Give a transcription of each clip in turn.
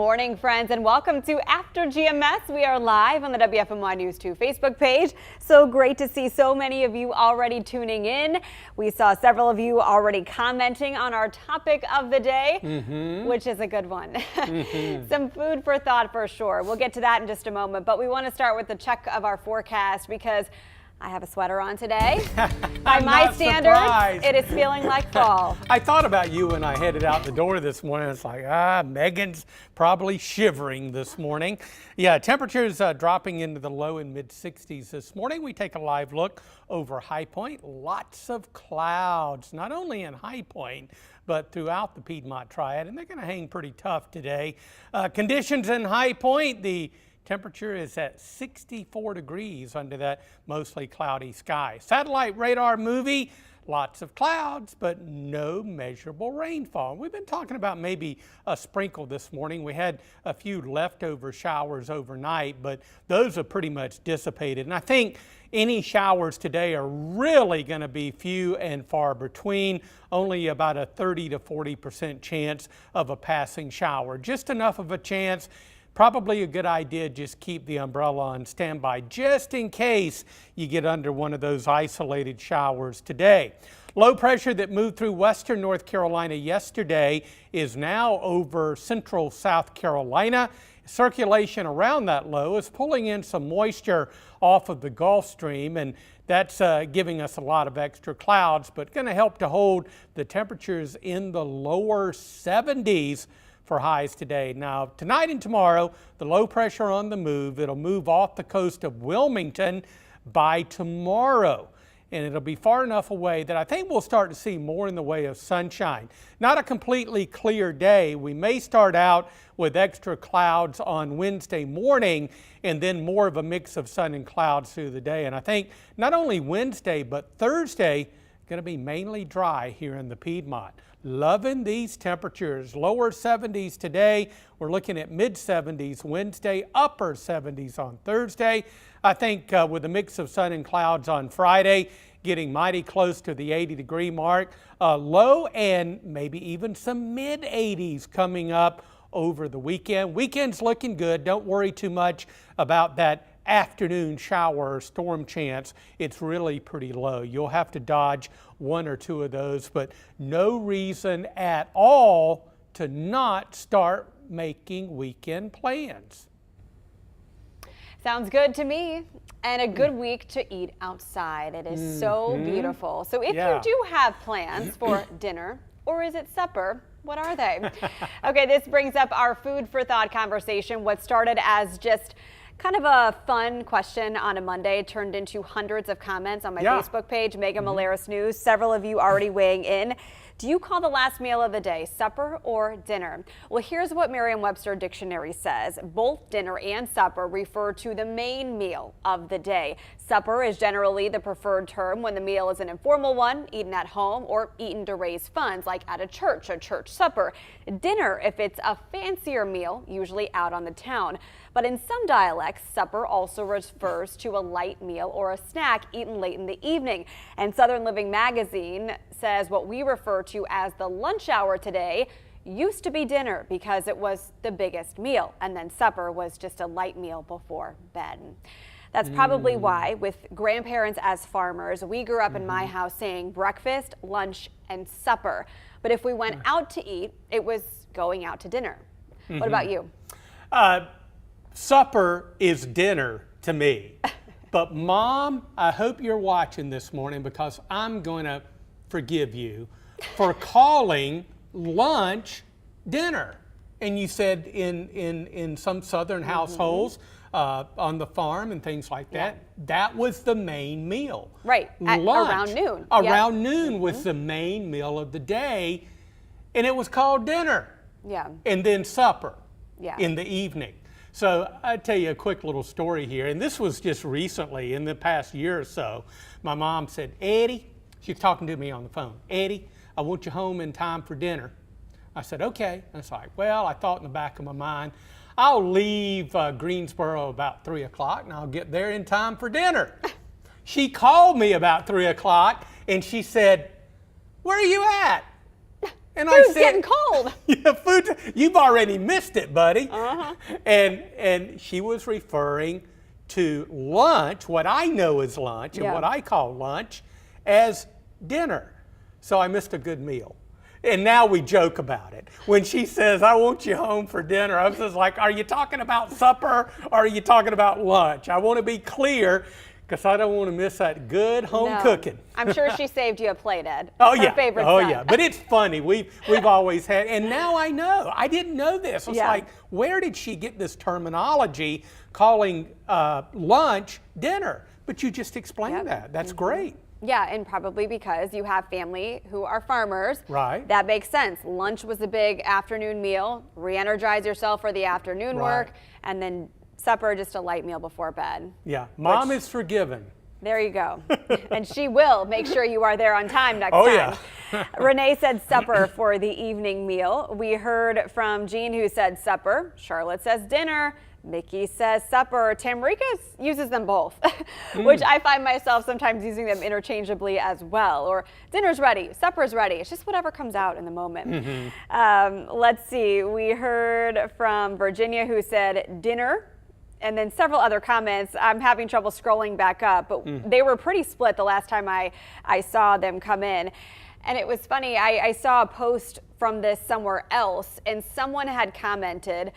morning, friends, and welcome to After GMS. We are live on the WFMY News 2 Facebook page. So great to see so many of you already tuning in. We saw several of you already commenting on our topic of the day, which is a good one. Some food for thought for sure. We'll get to that in just a moment, but we want to start with the check of our forecast because I have a sweater on today. By my standards, it is feeling like fall. I thought about you when I headed out the door this morning. It's like, Megan's probably shivering this morning. Yeah, temperatures dropping into the low and mid 60s this morning. We take a live look over High Point. Lots of clouds, not only in High Point, but throughout the Piedmont Triad, and they're going to hang pretty tough today. Conditions in High Point, the temperature is at 64 degrees under that mostly cloudy sky. Satellite radar movie, lots of clouds, but no measurable rainfall. We've been talking about maybe a sprinkle this morning. We had a few leftover showers overnight, but those are pretty much dissipated. And I think any showers today are really going to be few and far between, only about a 30 to 40% chance of a passing shower. Just enough of a chance. Probably a good idea, just keep the umbrella on standby just in case you get under one of those isolated showers today. Low pressure that moved through western North Carolina yesterday is now over central South Carolina. Circulation around that low is pulling in some moisture off of the Gulf Stream, and that's giving us a lot of extra clouds, but going to help to hold the temperatures in the lower 70s for highs today. Now, tonight and tomorrow, the low pressure on the move. It'll move off the coast of Wilmington by tomorrow, and it'll be far enough away that I think we'll start to see more in the way of sunshine. Not a completely clear day. We may start out with extra clouds on Wednesday morning and then more of a mix of sun and clouds through the day. And I think not only Wednesday, but Thursday, going to be mainly dry here in the Piedmont. Loving these temperatures. Lower 70s today. We're looking at mid 70s Wednesday, upper 70s on Thursday. I think with a mix of sun and clouds on Friday, getting mighty close to the 80-degree mark. Low and maybe even some mid 80s coming up over the weekend. Weekend's looking good. Don't worry too much about that afternoon shower or storm chance. It's really pretty low. You'll have to dodge one or two of those, but no reason at all to not start making weekend plans. Sounds good to me. And a good week to eat outside. It is so beautiful. So if you do have plans for dinner, or is it supper? What are they? Okay, this brings up our food for thought conversation. What started as just kind of a fun question on a Monday turned into hundreds of comments on my Facebook page, Megan Malaris News. Several of you already weighing in. Do you call the last meal of the day supper or dinner? Well, here's what Merriam-Webster Dictionary says. Both dinner and supper refer to the main meal of the day. Supper is generally the preferred term when the meal is an informal one, eaten at home or eaten to raise funds, like at a church supper. Dinner, if it's a fancier meal, usually out on the town. But in some dialects, supper also refers to a light meal or a snack eaten late in the evening. And Southern Living Magazine says what we refer to as the lunch hour today used to be dinner because it was the biggest meal, and then supper was just a light meal before bed. That's probably why, with grandparents as farmers, we grew up in my house saying breakfast, lunch, and supper. But if we went out to eat, it was going out to dinner. What about you? Supper is dinner to me. But Mom, I hope you're watching this morning because I'm going to forgive you for calling lunch dinner. And you said in some southern households on the farm and things like that, that was the main meal. Right, around noon. Around noon was the main meal of the day, and it was called dinner. Yeah. And then supper in the evening. So I'll tell you a quick little story here, and this was just recently, in the past year or so. My mom said, Eddie, she's talking to me on the phone, Eddie, I want you home in time for dinner. I said, okay. And it's like, well, I thought in the back of my mind, I'll leave Greensboro about 3 o'clock and I'll get there in time for dinner. She called me about 3 o'clock and she said, where are you at? And Food's I said, getting cold. Yeah, food. You've already missed it, buddy. Uh-huh. And she was referring to lunch, what I know as lunch, and what I call lunch, as dinner. So I missed a good meal. And now we joke about it. When she says, I want you home for dinner, I was just like, are you talking about supper or are you talking about lunch? I want to be clear because I don't want to miss that good home cooking. I'm sure she saved you a plate, Ed. Oh, Her yeah. favorite Oh, son. yeah. But it's funny. We've always had, and now I know. I didn't know this. It's like, where did she get this terminology calling lunch dinner? But you just explained that. That's great. Yeah, and probably because you have family who are farmers. Right. That makes sense. Lunch was a big afternoon meal. Re-energize yourself for the afternoon work, and then supper, just a light meal before bed. Yeah, Mom is forgiven. There you go. And she will make sure you are there on time next time. Yeah. Renee said supper for the evening meal. We heard from Jean, who said supper. Charlotte says dinner. Mickey says supper. Tamrika uses them both, which I find myself sometimes using them interchangeably as well. Or dinner's ready, supper's ready. It's just whatever comes out in the moment. Let's see. We heard from Virginia, who said dinner. And then several other comments. I'm having trouble scrolling back up, but they were pretty split the last time I saw them come in. And it was funny, I saw a post from this somewhere else, and someone had commented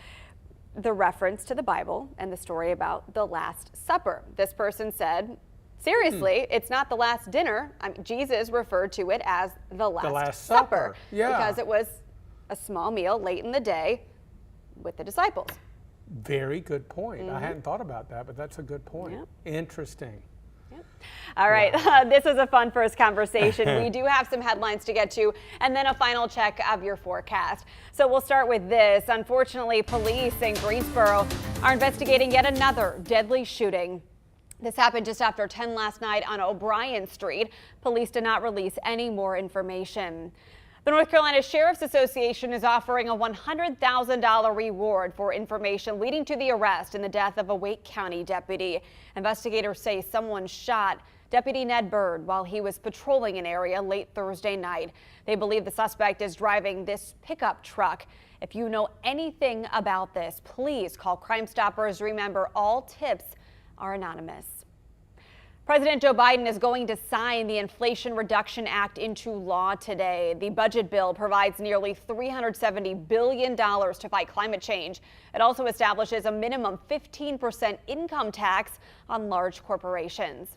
the reference to the Bible and the story about the Last Supper. This person said, seriously, it's not the last dinner. Jesus referred to it as the Last Supper. Because it was a small meal late in the day with the disciples. Very good point. I hadn't thought about that, but that's a good point. Interesting. All right, this is a fun first conversation. We do have some headlines to get to and then a final check of your forecast. So we'll start with this. Unfortunately, police in Greensboro are investigating yet another deadly shooting. This happened just after 10 last night on O'Brien Street. Police did not release any more information. The North Carolina Sheriff's Association is offering a $100,000 reward for information leading to the arrest in the death of a Wake County deputy. Investigators say someone shot Deputy Ned Bird while he was patrolling an area late Thursday night. They believe the suspect is driving this pickup truck. If you know anything about this, please call Crime Stoppers. Remember, all tips are anonymous. President Joe Biden is going to sign the Inflation Reduction Act into law today. The budget bill provides nearly $370 billion to fight climate change. It also establishes a minimum 15% income tax on large corporations.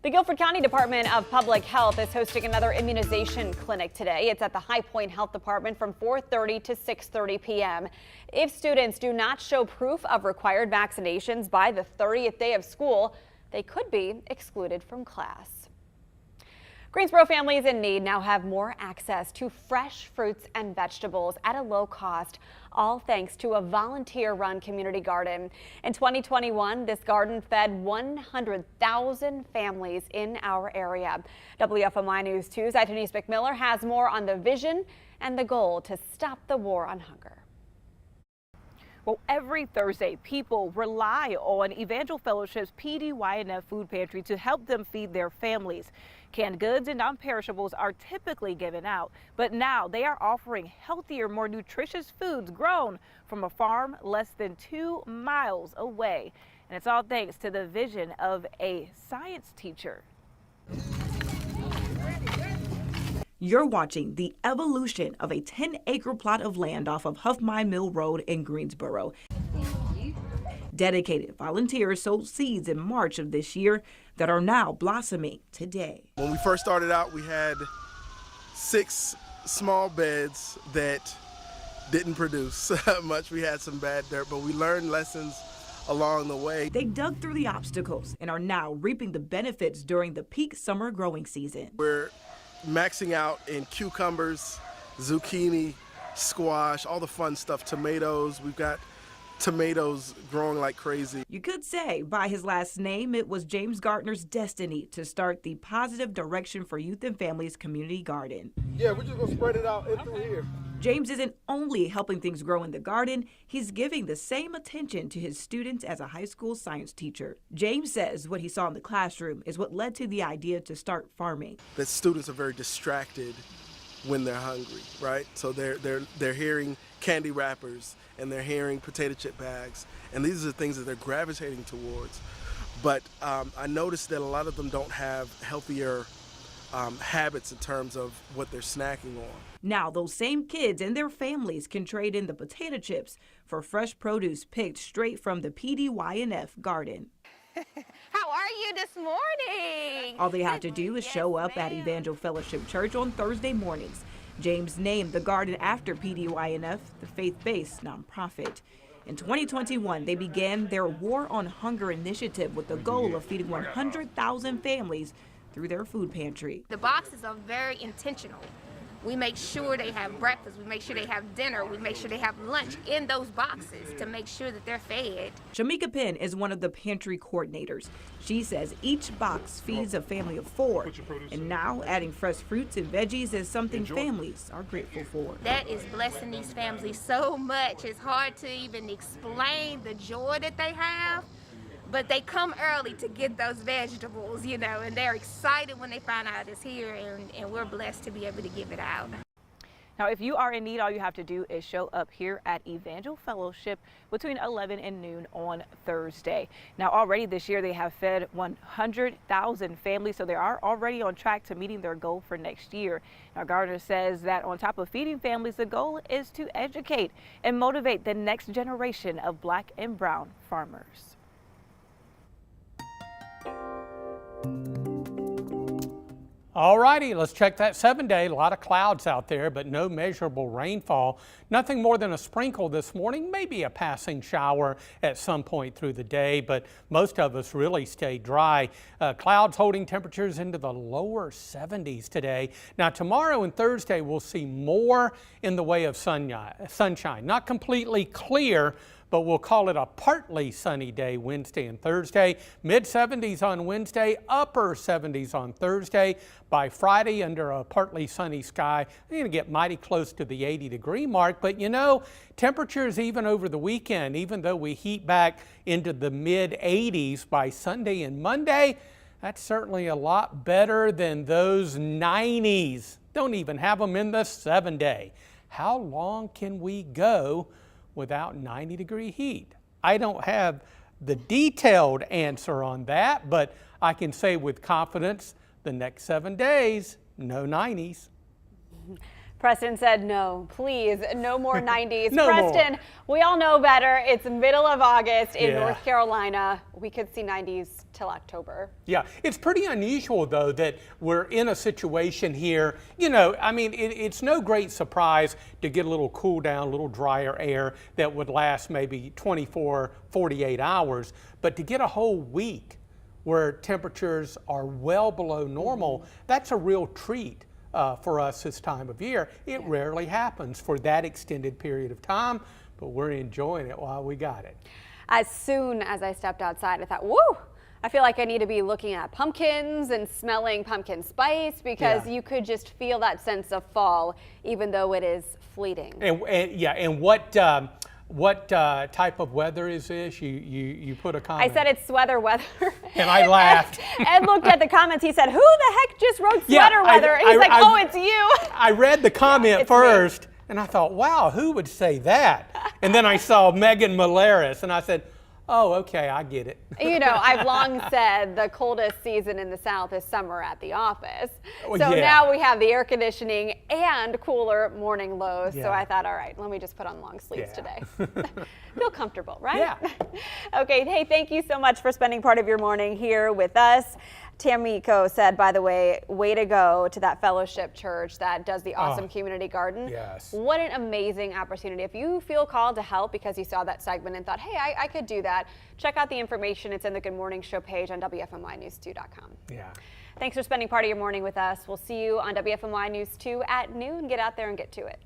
The Guilford County Department of Public Health is hosting another immunization clinic today. It's at the High Point Health Department from 4:30 to 6:30 p.m. If students do not show proof of required vaccinations by the 30th day of school, they could be excluded from class. Greensboro families in need now have more access to fresh fruits and vegetables at a low cost, all thanks to a volunteer-run community garden. In 2021, this garden fed 100,000 families in our area. WFMY News 2's Denise McMiller has more on the vision and the goal to stop the war on hunger. Well, every Thursday, people rely on Evangel Fellowship's PDYNF food pantry to help them feed their families. Canned goods and non-perishables are typically given out, but now they are offering healthier, more nutritious foods grown from a farm less than 2 miles away. And it's all thanks to the vision of a science teacher. You're watching the evolution of a 10-acre plot of land off of Huffmine Mill Road in Greensboro. Dedicated volunteers sowed seeds in March of this year that are now blossoming today. When we first started out, we had 6 small beds that didn't produce much. We had some bad dirt, but we learned lessons along the way. They dug through the obstacles and are now reaping the benefits during the peak summer growing season. We're maxing out in cucumbers, zucchini, squash, all the fun stuff, tomatoes. We've got tomatoes growing like crazy. You could say by his last name, it was James Gardner's destiny to start the Positive Direction for Youth and Families Community Garden. Yeah, we're just gonna spread it out in through here. James isn't only helping things grow in the garden, he's giving the same attention to his students as a high school science teacher. James says what he saw in the classroom is what led to the idea to start farming. That students are very distracted when they're hungry, right? So they're hearing candy wrappers and they're hearing potato chip bags, and these are the things that they're gravitating towards. But I noticed that a lot of them don't have healthier habits in terms of what they're snacking on. Now, those same kids and their families can trade in the potato chips for fresh produce picked straight from the PDYNF garden. How are you this morning? All they have to do is show up at Evangel Fellowship Church on Thursday mornings. James named the garden after PDYNF, the faith-based nonprofit. In 2021, they began their War on Hunger initiative with the goal of feeding 100,000 families through their food pantry. The boxes are very intentional. We make sure they have breakfast, we make sure they have dinner, we make sure they have lunch in those boxes to make sure that they're fed. Shamika Penn is one of the pantry coordinators. She says each box feeds a family of 4, and now adding fresh fruits and veggies is something families are grateful for. That is blessing these families so much. It's hard to even explain the joy that they have. But they come early to get those vegetables, you know, and they're excited when they find out it's here, and we're blessed to be able to give it out. Now, if you are in need, all you have to do is show up here at Evangel Fellowship between 11 and noon on Thursday. Now, already this year, they have fed 100,000 families, so they are already on track to meeting their goal for next year. Now, Gardner says that on top of feeding families, the goal is to educate and motivate the next generation of Black and brown farmers. All righty, let's check that 7-day. A lot of clouds out there, but no measurable rainfall. Nothing more than a sprinkle this morning, maybe a passing shower at some point through the day, but most of us really stayed dry. Clouds holding temperatures into the lower 70s today. Now tomorrow and Thursday we'll see more in the way of sunshine. Not completely clear, but we'll call it a partly sunny day Wednesday and Thursday. Mid-70s on Wednesday, upper 70s on Thursday. By Friday, under a partly sunny sky, we're going to get mighty close to the 80-degree mark. But you know, temperatures even over the weekend, even though we heat back into the mid-80s by Sunday and Monday, that's certainly a lot better than those 90s. Don't even have them in the 7-day. How long can we go without 90-degree heat? I don't have the detailed answer on that, but I can say with confidence the next 7 days, no 90s. Preston said no, please, no more 90s. No Preston, more. We all know better. It's middle of August in North Carolina. We could see 90s till October. Yeah, it's pretty unusual though that we're in a situation here, you know, I mean, it's no great surprise to get a little cool down, a little drier air that would last maybe 24, 48 hours, but to get a whole week where temperatures are well below normal, that's a real treat for us this time of year. It rarely happens for that extended period of time, but we're enjoying it while we got it. As soon as I stepped outside, I thought, woo! I feel like I need to be looking at pumpkins and smelling pumpkin spice because you could just feel that sense of fall, even though it is fleeting. And what type of weather is this? You put a comment. I said it's sweater weather. And I laughed. and looked at the comments. He said, who the heck just wrote sweater weather? And he's like, oh, it's you. I read the comment first, and I thought, wow, who would say that? And then I saw Megan Malaris, and I said, oh, okay, I get it. You know, I've long said the coldest season in the South is summer at the office. So now we have the air conditioning and cooler morning lows. So I thought, all right, let me just put on long sleeves today. Feel comfortable, right? Yeah. Okay, hey, thank you so much for spending part of your morning here with us. Tamiko said, by the way, way to go to that fellowship church that does the awesome community garden. Yes. What an amazing opportunity. If you feel called to help because you saw that segment and thought, hey, I could do that, check out the information. It's in the Good Morning Show page on WFMYnews2.com. Yeah. Thanks for spending part of your morning with us. We'll see you on WFMY News 2 at noon. Get out there and get to it.